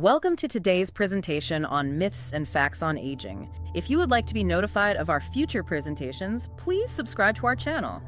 Welcome to today's presentation on myths and facts on aging. If you would like to be notified of our future presentations, please subscribe to our channel.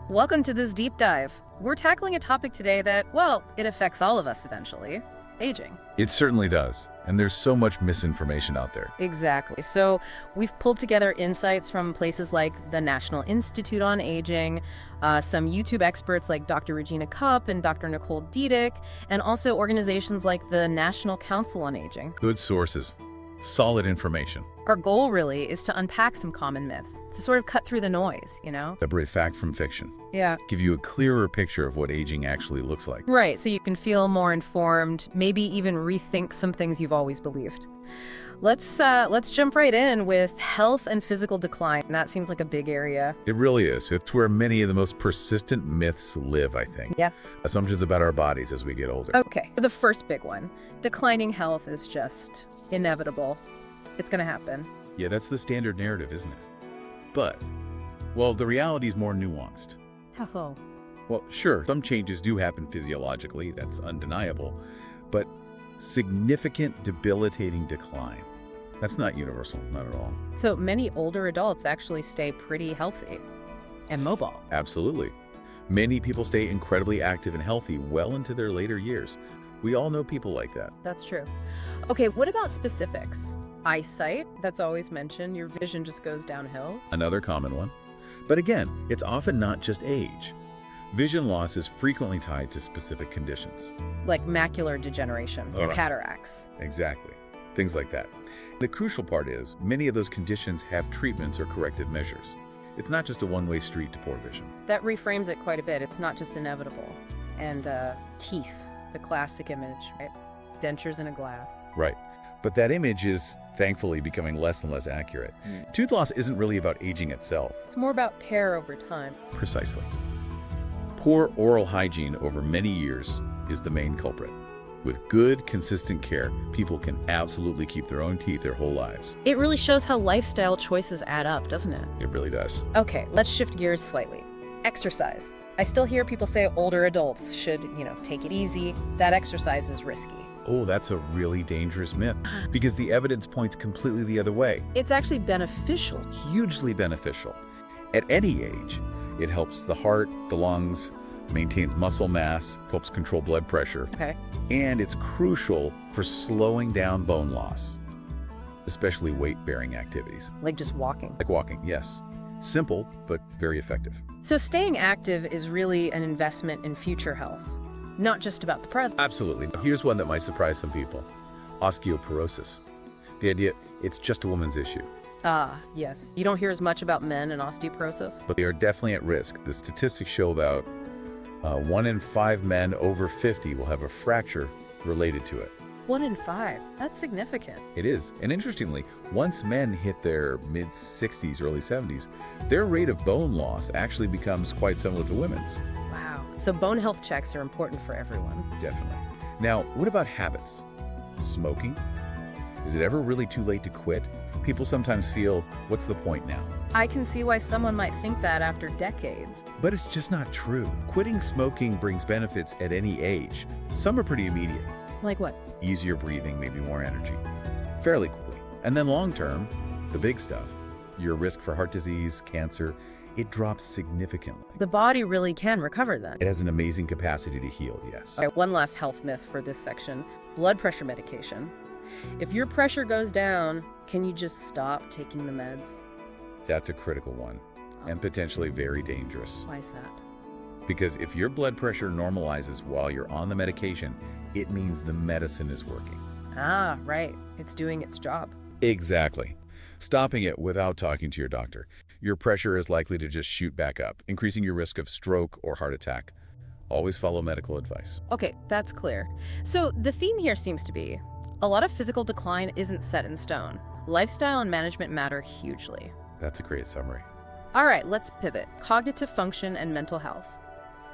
Welcome to this deep dive. We're tackling a topic today that, well, it affects all of us eventually: aging. It certainly does. And there's so much misinformation out there. Exactly. So we've pulled together insights from places like the National Institute on Aging, some YouTube experts like Dr. Regina Cupp and Dr. Nicole Diedick, and also organizations like the National Council on Aging. Good sources, solid information. Our goal really is to unpack some common myths, to sort of cut through the noise, Separate fact from fiction. Yeah. Give you a clearer picture of what aging actually looks like. Right, so you can feel more informed, maybe even rethink some things you've always believed. Let's jump right in with health and physical decline. That seems like a big area. It really is. It's where many of the most persistent myths live, I think. Yeah. Assumptions about our bodies as we get older. Okay, so the first big one, declining health is just inevitable. It's gonna happen. Yeah, that's the standard narrative, isn't it? But, well, the reality is more nuanced. How so? Well, sure, some changes do happen physiologically, that's undeniable, but significant debilitating decline, that's not universal, not at all. So many older adults actually stay pretty healthy and mobile. Absolutely. Many people stay incredibly active and healthy well into their later years. We all know people like that. That's true. Okay, what about specifics? Eyesight, that's always mentioned. Your vision just goes downhill. Another common one. But again, it's often not just age. Vision loss is frequently tied to specific conditions. Like macular degeneration or Ugh. cataracts. Exactly. Things like that. The crucial part is, many of those conditions have treatments or corrective measures. It's not just a one-way street to poor vision. That reframes it quite a bit. It's not just inevitable. And teeth, the classic image, right? Dentures in a glass. Right. But that image is, thankfully, becoming less and less accurate. Tooth loss isn't really about aging itself. It's more about care over time. Precisely. Poor oral hygiene over many years is the main culprit. With good, consistent care, people can absolutely keep their own teeth their whole lives. It really shows how lifestyle choices add up, doesn't it? It really does. Okay, let's shift gears slightly. Exercise. I still hear people say older adults should, take it easy. That exercise is risky. Oh, that's a really dangerous myth, because the evidence points completely the other way. It's actually beneficial. Hugely beneficial. At any age, it helps the heart, the lungs, maintains muscle mass, helps control blood pressure, Okay. and it's crucial for slowing down bone loss, especially weight-bearing activities. Like just walking. Like walking, yes. Simple, but very effective. So staying active is really an investment in future health, not just about the present. Absolutely. Here's one that might surprise some people. Osteoporosis. The idea, it's just a woman's issue. Ah, yes. You don't hear as much about men and osteoporosis. But they are definitely at risk. The statistics show about 1 in 5 men over 50 will have a fracture related to it. 1 in 5. That's significant. It is. And interestingly, once men hit their mid-60s, early 70s, their rate of bone loss actually becomes quite similar to women's. Wow. So bone health checks are important for everyone. Definitely. Now, what about habits? Smoking? Is it ever really too late to quit? People sometimes feel, what's the point now? I can see why someone might think that after decades. But it's just not true. Quitting smoking brings benefits at any age. Some are pretty immediate. Like what? Easier breathing, maybe more energy. Fairly quickly. And then long term, the big stuff. Your risk for heart disease, cancer, it drops significantly. The body really can recover then. It has an amazing capacity to heal, yes. All right, one last health myth for this section. Blood pressure medication. If your pressure goes down, can you just stop taking the meds? That's a critical one, and potentially very dangerous. Why is that? Because if your blood pressure normalizes while you're on the medication, it means the medicine is working. Ah, right. It's doing its job. Exactly. Stopping it without talking to your doctor, your pressure is likely to just shoot back up, increasing your risk of stroke or heart attack. Always follow medical advice. Okay, that's clear. So the theme here seems to be, a lot of physical decline isn't set in stone. Lifestyle and management matter hugely. That's a great summary. All right, let's pivot. Cognitive function and mental health.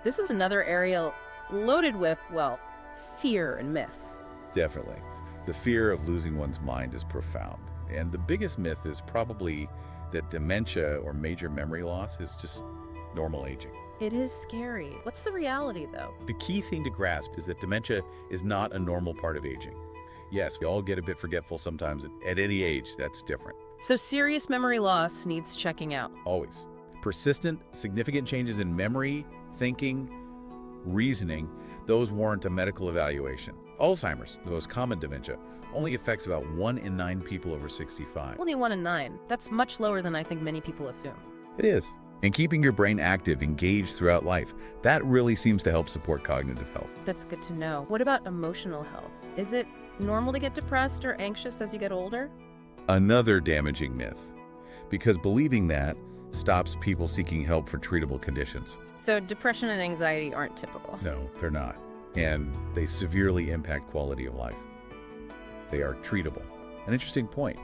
This is another area loaded with, well, fear and myths. Definitely. The fear of losing one's mind is profound. And the biggest myth is probably that dementia or major memory loss is just normal aging. It is scary. What's the reality, though? The key thing to grasp is that dementia is not a normal part of aging. Yes, we all get a bit forgetful sometimes at any age. That's different. So serious memory loss needs checking out. Always. Persistent, significant changes in memory, thinking, reasoning, those warrant a medical evaluation. Alzheimer's, the most common dementia, only affects about 1 in 9 people over 65. Only 1 in 9. That's much lower than I think many people assume. It is. And keeping your brain active, engaged throughout life, that really seems to help support cognitive health. That's good to know. What about emotional health? Is it normal to get depressed or anxious as you get older? Another damaging myth, because believing that stops people seeking help for treatable conditions. So depression and anxiety aren't typical. No, they're not. And they severely impact quality of life. They are treatable. An interesting point.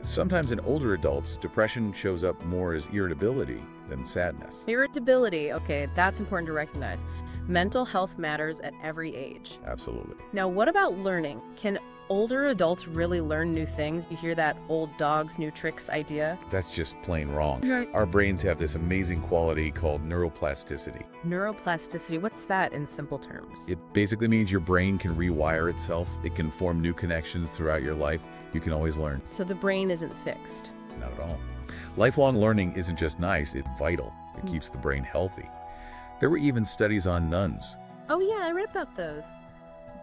Sometimes in older adults, depression shows up more as irritability than sadness. Irritability, okay, that's important to recognize. Mental health matters at every age. Absolutely. Now, what about learning? Can older adults really learn new things? You hear that old dogs, new tricks idea? That's just plain wrong. Right. Our brains have this amazing quality called neuroplasticity. Neuroplasticity, what's that in simple terms? It basically means your brain can rewire itself. It can form new connections throughout your life. You can always learn. So the brain isn't fixed. Not at all. Lifelong learning isn't just nice, it's vital. It keeps the brain healthy. There were even studies on nuns. Oh yeah, I read about those.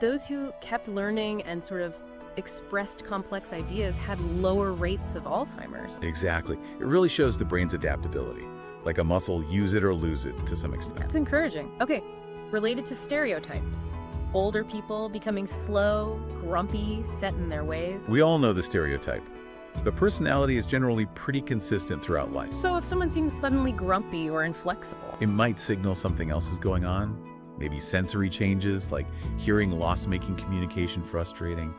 Those who kept learning and sort of expressed complex ideas had lower rates of Alzheimer's. Exactly. It really shows the brain's adaptability. Like a muscle, use it or lose it to some extent. That's encouraging. Okay, related to stereotypes. Older people becoming slow, grumpy, set in their ways. We all know the stereotype. The personality is generally pretty consistent throughout life. So if someone seems suddenly grumpy or inflexible, It might signal something else is going on. Maybe sensory changes, like hearing loss making communication frustrating,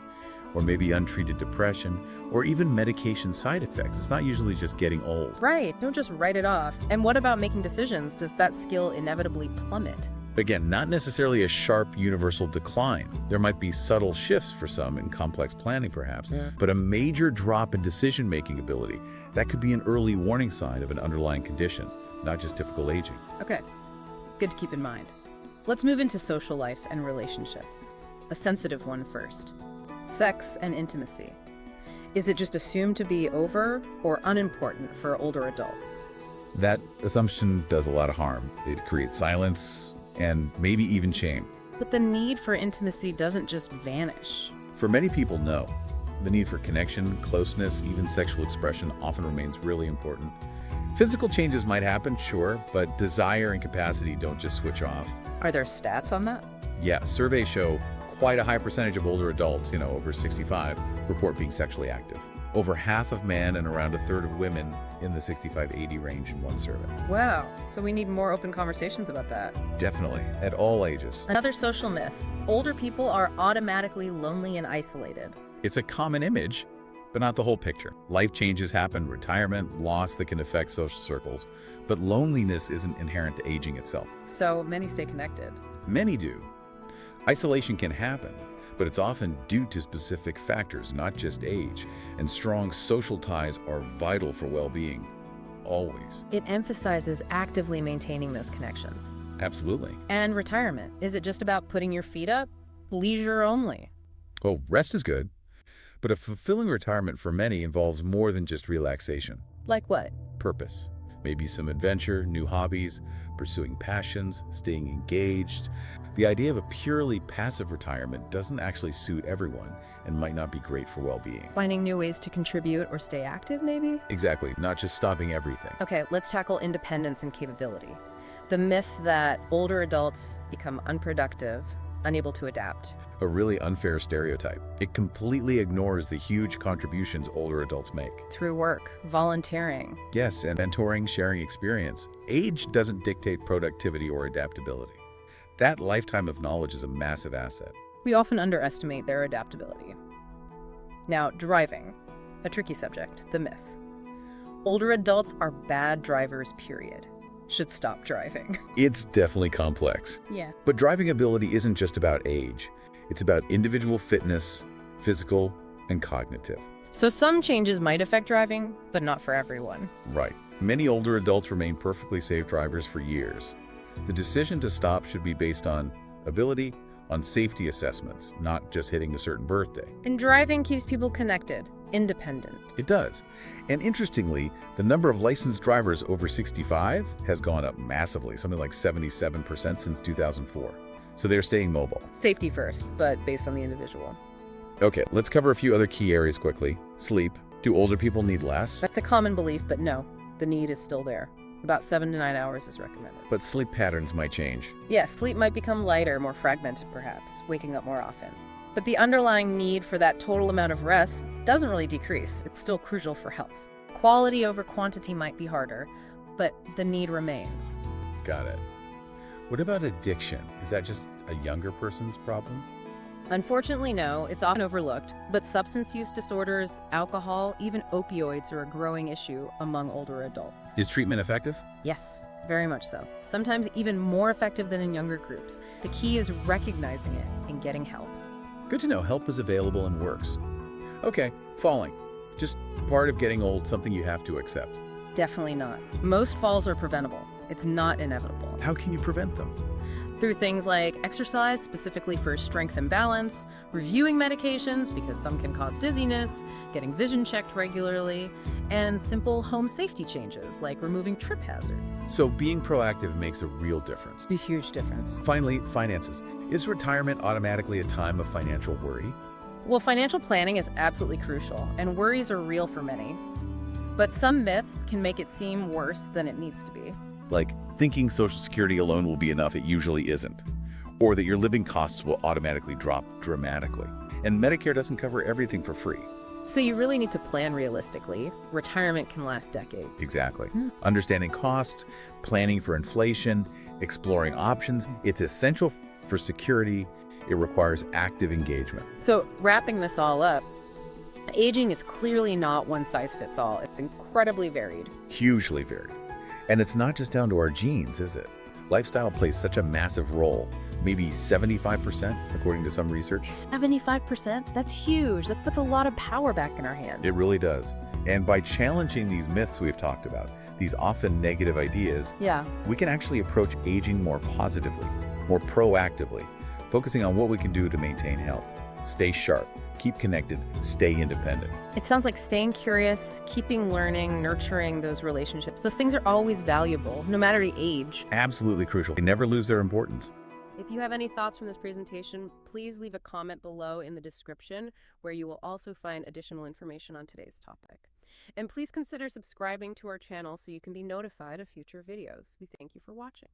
or maybe untreated depression, or even medication side effects. It's not usually just getting old. right, don't just write it off. And what about making decisions? Does that skill inevitably plummet? Again, not necessarily a sharp universal decline. There might be subtle shifts for some in complex planning perhaps, but a major drop in decision-making ability, that could be an early warning sign of an underlying condition, not just typical aging. Okay, good to keep in mind. Let's move into social life and relationships. A sensitive one first. Sex and intimacy. Is it just assumed to be over or unimportant for older adults? That assumption does a lot of harm. It creates silence and maybe even shame. But the need for intimacy doesn't just vanish. For many people, no. The need for connection, closeness, even sexual expression often remains really important. Physical changes might happen, sure, but desire and capacity don't just switch off. Are there stats on that? Yeah, surveys show quite a high percentage of older adults, over 65, report being sexually active. Over half of men and around a third of women in the 65-80 range in one survey. Wow, so we need more open conversations about that. Definitely, at all ages. Another social myth. Older people are automatically lonely and isolated. It's a common image, but not the whole picture. Life changes happen, retirement, loss that can affect social circles, but loneliness isn't inherent to aging itself. So many stay connected. Many do. Isolation can happen, but it's often due to specific factors, not just age. And strong social ties are vital for well-being, always. It emphasizes actively maintaining those connections. Absolutely. And retirement. Is it just about putting your feet up? Leisure only. Well, rest is good, but a fulfilling retirement for many involves more than just relaxation. Like what? Purpose. Maybe some adventure, new hobbies, pursuing passions, staying engaged. The idea of a purely passive retirement doesn't actually suit everyone and might not be great for well-being. Finding new ways to contribute or stay active, maybe? Exactly, not just stopping everything. Okay, let's tackle independence and capability. The myth that older adults become unproductive, unable to adapt. A really unfair stereotype. It completely ignores the huge contributions older adults make. Through work, volunteering. Yes, and mentoring, sharing experience. Age doesn't dictate productivity or adaptability. That lifetime of knowledge is a massive asset. We often underestimate their adaptability. Now, driving. A tricky subject, the myth. Older adults are bad drivers, period. Should stop driving. It's definitely complex. Yeah. But driving ability isn't just about age. It's about individual fitness, physical, and cognitive. So some changes might affect driving, but not for everyone. Right. Many older adults remain perfectly safe drivers for years. The decision to stop should be based on ability, on safety assessments, not just hitting a certain birthday. And driving keeps people connected, independent. It does. And interestingly, the number of licensed drivers over 65 has gone up massively, something like 77% since 2004. So they're staying mobile. Safety first, but based on the individual. Okay, let's cover a few other key areas quickly. Sleep. Do older people need less? That's a common belief, but no, the need is still there. About 7 to 9 hours is recommended. But sleep patterns might change. Yes, sleep might become lighter, more fragmented perhaps, waking up more often. But the underlying need for that total amount of rest doesn't really decrease. It's still crucial for health. Quality over quantity might be harder, but the need remains. Got it. What about addiction? Is that just a younger person's problem? Unfortunately, no, it's often overlooked, but substance use disorders, alcohol, even opioids are a growing issue among older adults. Is treatment effective? Yes, very much so. Sometimes even more effective than in younger groups. The key is recognizing it and getting help. Good to know help is available and works. Okay, falling. Just part of getting old, something you have to accept. Definitely not. Most falls are preventable. It's not inevitable. How can you prevent them? Through things like exercise, specifically for strength and balance, reviewing medications because some can cause dizziness, getting vision checked regularly, and simple home safety changes like removing trip hazards. So being proactive makes a real difference. A huge difference. Finally, finances. Is retirement automatically a time of financial worry? Well, financial planning is absolutely crucial, and worries are real for many. But some myths can make it seem worse than it needs to be. Like thinking Social Security alone will be enough, it usually isn't. Or that your living costs will automatically drop dramatically. And Medicare doesn't cover everything for free. So you really need to plan realistically. Retirement can last decades. Exactly. Understanding costs, planning for inflation, exploring options, it's essential for security. It requires active engagement. So wrapping this all up, aging is clearly not one size fits all. It's incredibly varied. Hugely varied. And it's not just down to our genes, is it? Lifestyle plays such a massive role, maybe 75%, according to some research. 75%? That's huge. That puts a lot of power back in our hands. It really does. And by challenging these myths we've talked about, these often negative ideas, we can actually approach aging more positively, more proactively, focusing on what we can do to maintain health. Stay sharp, keep connected, stay independent. It sounds like staying curious, keeping learning, nurturing those relationships. Those things are always valuable, no matter the age. Absolutely crucial. They never lose their importance. If you have any thoughts from this presentation, please leave a comment below in the description, where you will also find additional information on today's topic. And please consider subscribing to our channel so you can be notified of future videos. We thank you for watching.